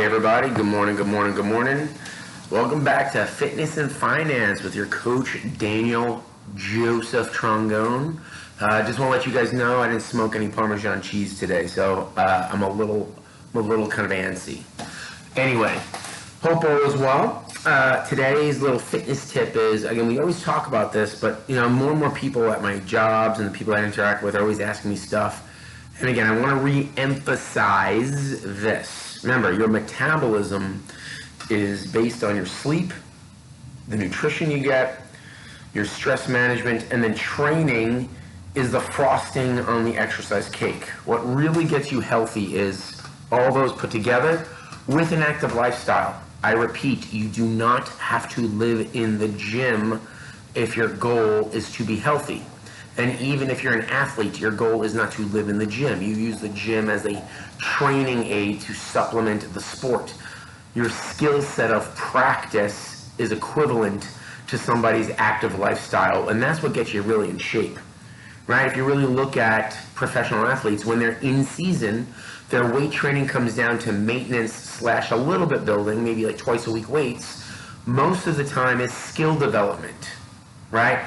Hey everybody, good morning, good morning, good morning. Welcome back to Fitness and Finance with your coach Daniel Joseph Trongone. Just want to let you guys know I didn't smoke any Parmesan cheese today, so I'm a little kind of antsy. Anyway, hope all is well. Today's little fitness tip is, again, we always talk about this, but more and more people at my jobs and the people I interact with are always asking me stuff. And again, I want to re-emphasize this. Remember, your metabolism is based on your sleep, the nutrition you get, your stress management, and then training is the frosting on the exercise cake. What really gets you healthy is all those put together with an active lifestyle. I repeat, you do not have to live in the gym if your goal is to be healthy. And even if you're an athlete, your goal is not to live in the gym. You use the gym as a training aid to supplement the sport. Your skill set of practice is equivalent to somebody's active lifestyle, and that's what gets you really in shape, right? If you really look at professional athletes, when they're in season, their weight training comes down to maintenance / a little bit building, maybe like twice a week weights. Most of the time is skill development, right?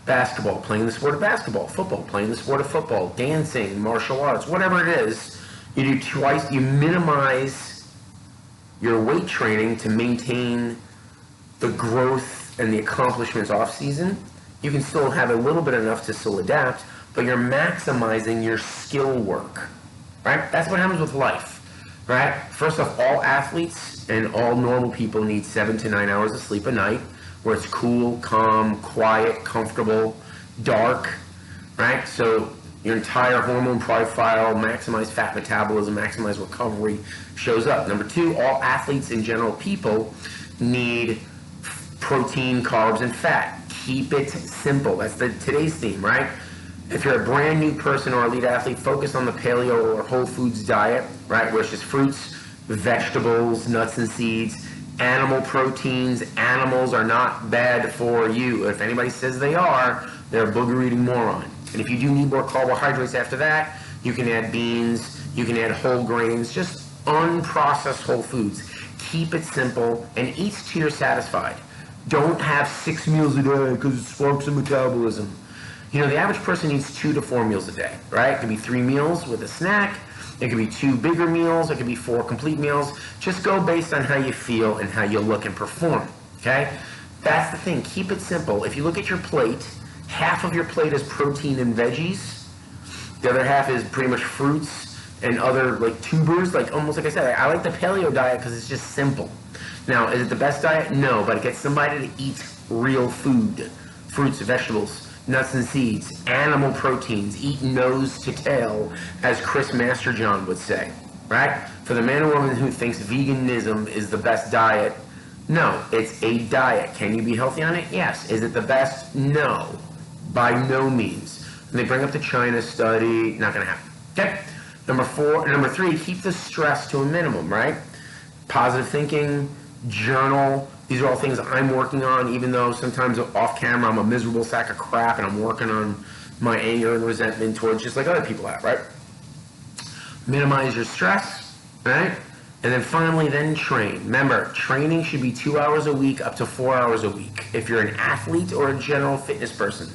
Basketball, playing the sport of basketball. Football, playing the sport of football. Dancing, martial arts, whatever it is, you do twice. You minimize your weight training to maintain the growth and the accomplishments off season. You can still have a little bit enough to still adapt, but you're maximizing your skill work, right? That's what happens with life, right? First off, all athletes and all normal people need 7 to 9 hours of sleep a night, where it's cool, calm, quiet, comfortable, dark, right? So your entire hormone profile, maximize fat metabolism, maximize recovery shows up. Number 2, all athletes and general people need protein, carbs, and fat. Keep it simple. That's today's theme, right? If you're a brand new person or elite athlete, focus on the paleo or whole foods diet, right? Where it's just fruits, vegetables, nuts and seeds, animal proteins. Animals are not bad for you. If anybody says they are, they're a booger-eating moron. And if you do need more carbohydrates after that, you can add beans, you can add whole grains, just unprocessed whole foods. Keep it simple and eat till you're satisfied. Don't have 6 meals a day because it sparks the metabolism. The average person needs 2 to 4 meals a day, right? It could be 3 meals with a snack. It could be 2 bigger meals. It could be 4 complete meals. Just go based on how you feel and how you look and perform, okay? That's the thing. Keep it simple. If you look at your plate, half of your plate is protein and veggies. The other half is pretty much fruits and other like tubers, almost like I said. I like the paleo diet because it's just simple. Now, is it the best diet? No, but it gets somebody to eat real food, fruits, vegetables, nuts and seeds, animal proteins, eat nose to tail, as Chris Masterjohn would say, right? For the man or woman who thinks veganism is the best diet, no, it's a diet. Can you be healthy on it? Yes. Is it the best? No, by no means. And they bring up the China study, not going to happen. Okay. Number 3, keep the stress to a minimum, right? Positive thinking, journal. These are all things I'm working on, even though sometimes off camera I'm a miserable sack of crap and I'm working on my anger and resentment towards just like other people have, right? Minimize your stress, right? And then finally, then train. Remember, training should be 2 hours a week up to 4 hours a week. If you're an athlete or a general fitness person,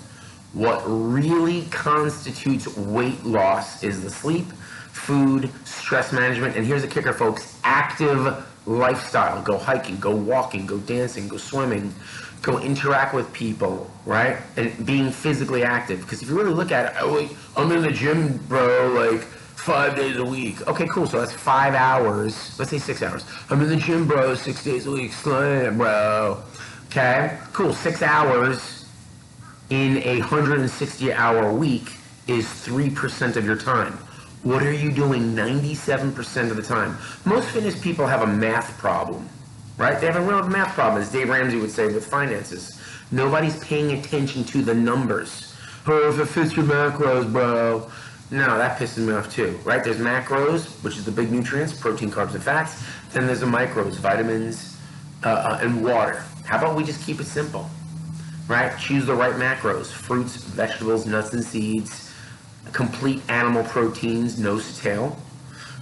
what really constitutes weight loss is the sleep, food, stress management, and here's the kicker, folks, active lifestyle. Go hiking, go walking, go dancing, go swimming, go interact with people, right? And being physically active. Because if you really look at it, I'm in the gym, bro, 5 days a week. Okay, cool. So that's 5 hours. Let's say 6 hours. I'm in the gym, bro, 6 days a week. Slam, bro. Okay, cool. 6 hours in a 160-hour week is 3% of your time. What are you doing 97% of the time? Most fitness people have a math problem, right? They have a real math problem, as Dave Ramsey would say, with finances. Nobody's paying attention to the numbers. Oh, if it fits your macros, bro. No, that pisses me off too, right? There's macros, which is the big nutrients, protein, carbs, and fats. Then there's the micros, vitamins, and water. How about we just keep it simple, right? Choose the right macros, fruits, vegetables, nuts and seeds, complete animal proteins, nose to tail,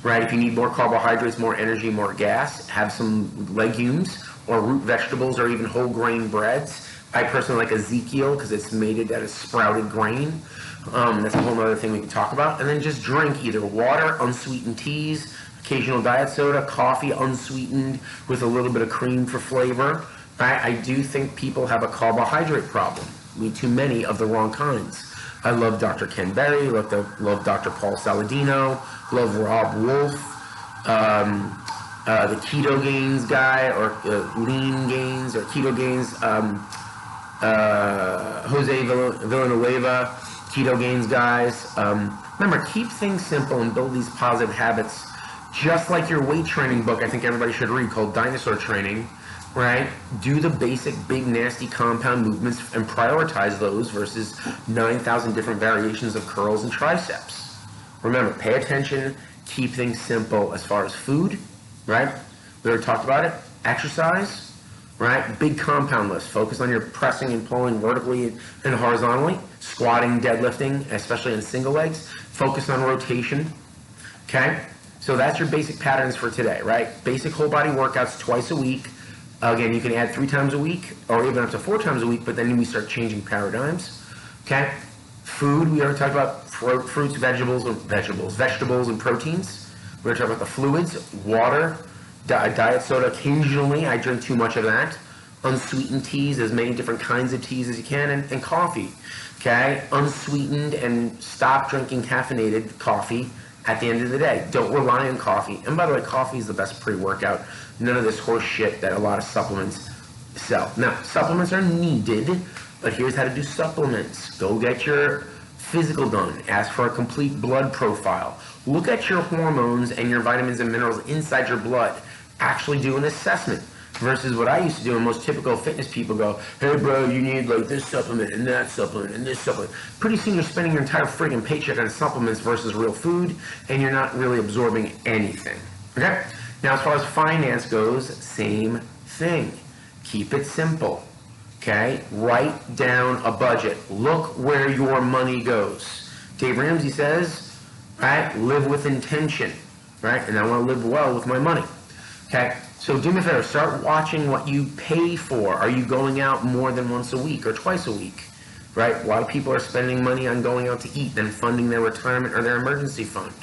right? If you need more carbohydrates, more energy, more gas, have some legumes or root vegetables or even whole grain breads. I personally like Ezekiel because it's made out of sprouted grain. That's a whole other thing we can talk about. And then just drink either water, unsweetened teas, occasional diet soda, coffee unsweetened with a little bit of cream for flavor. Right? I do think people have a carbohydrate problem. We eat too many of the wrong kinds. I love Dr. Ken Berry, love Dr. Paul Saladino, love Rob Wolf, the Keto Gains guy, or Lean Gains, or Keto Gains, Jose Villanueva, Keto Gains guys. Remember, keep things simple and build these positive habits, just like your weight training book I think everybody should read called Dinosaur Training. Right? Do the basic big nasty compound movements and prioritize those versus 9,000 different variations of curls and triceps. Remember, pay attention, keep things simple as far as food, right? We already talked about it. Exercise, right? Big compound list. Focus on your pressing and pulling vertically and horizontally, squatting, deadlifting, especially in single legs. Focus on rotation, okay? So that's your basic patterns for today, right? Basic whole body workouts twice a week. Again, you can add 3 times a week or even up to 4 times a week, but then we start changing paradigms. Okay? Food, we already talked about fruits, vegetables, and proteins. We already talked about the fluids, water, diet soda. Occasionally, I drink too much of that. Unsweetened teas, as many different kinds of teas as you can, and coffee. Okay? Unsweetened, and stop drinking caffeinated coffee at the end of the day. Don't rely on coffee. And by the way, coffee is the best pre-workout. None of this horse shit that a lot of supplements sell. Now, supplements are needed, but here's how to do supplements. Go get your physical done. Ask for a complete blood profile. Look at your hormones and your vitamins and minerals inside your blood. Actually do an assessment. Versus what I used to do, and most typical fitness people go, hey bro, you need like this supplement and that supplement and this supplement. Pretty soon you're spending your entire friggin' paycheck on supplements versus real food, and you're not really absorbing anything. Okay? Now as far as finance goes, same thing. Keep it simple. Okay? Write down a budget. Look where your money goes. Dave Ramsey says, right, live with intention. Right? And I want to live well with my money. Okay? So do me a favor, start watching what you pay for. Are you going out more than once a week or twice a week? Right? A lot of people are spending money on going out to eat than funding their retirement or their emergency fund.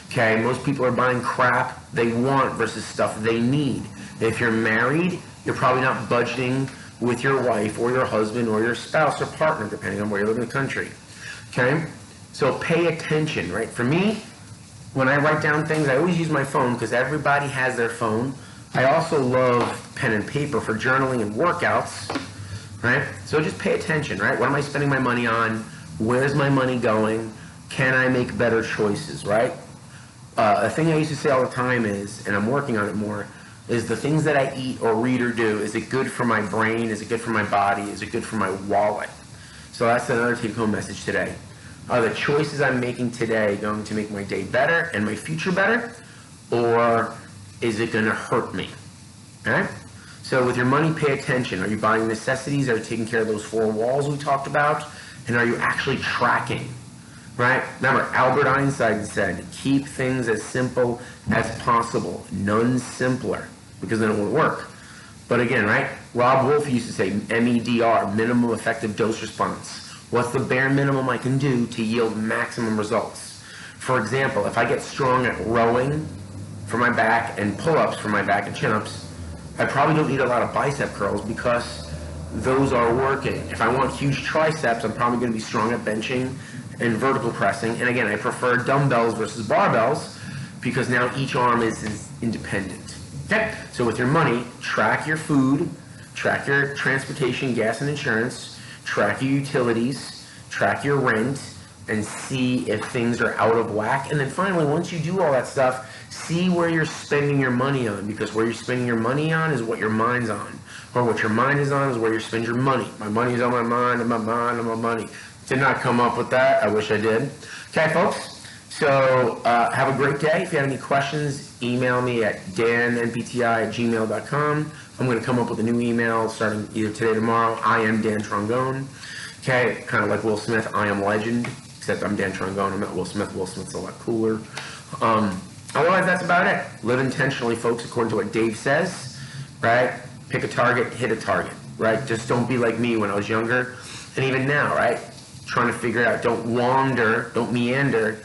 Okay, most people are buying crap they want versus stuff they need. If you're married, you're probably not budgeting with your wife or your husband or your spouse or partner, depending on where you live in the country. Okay? So pay attention, right? For me, when I write down things, I always use my phone because everybody has their phone. I also love pen and paper for journaling and workouts, right? So just pay attention, right? What am I spending my money on? Where's my money going? Can I make better choices, right? A thing I used to say all the time is, and I'm working on it more, is the things that I eat or read or do, is it good for my brain? Is it good for my body? Is it good for my wallet? So that's another take-home message today. Are the choices I'm making today going to make my day better and my future better? Or is it going to hurt me? All right? So with your money, pay attention. Are you buying necessities? Are you taking care of those 4 walls we talked about? And are you actually tracking? Right? Remember, Albert Einstein said, keep things as simple as possible. None simpler, because then it won't work. But again, right? Rob Wolf used to say MEDR, minimum effective dose response. What's the bare minimum I can do to yield maximum results? For example, if I get strong at rowing for my back and pull-ups for my back and chin-ups, I probably don't need a lot of bicep curls because those are working. If I want huge triceps, I'm probably going to be strong at benching and vertical pressing. And again, I prefer dumbbells versus barbells because now each arm is independent. Okay? So with your money, track your food, track your transportation, gas and insurance, track your utilities, track your rent, and see if things are out of whack. And then finally, once you do all that stuff, see where you're spending your money on, because where you're spending your money on is what your mind's on. Or what your mind is on is where you spend your money. My money's on my mind, and my mind on my money. Did not come up with that. I wish I did. Okay, folks? So have a great day. If you have any questions, email me at dannpti@gmail.com. I'm going to come up with a new email starting either today or tomorrow. I am Dan Trongone. Okay, kind of like Will Smith, I am legend, except I'm Dan Trongone. I'm not Will Smith. Will Smith's a lot cooler. Otherwise, that's about it. Live intentionally, folks, according to what Dave says, right? Pick a target, hit a target, right? Just don't be like me when I was younger, and even now, right? Trying to figure it out. Don't wander, don't meander.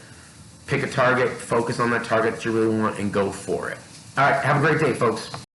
Pick a target, focus on that target that you really want, and go for it. All right, have a great day, folks.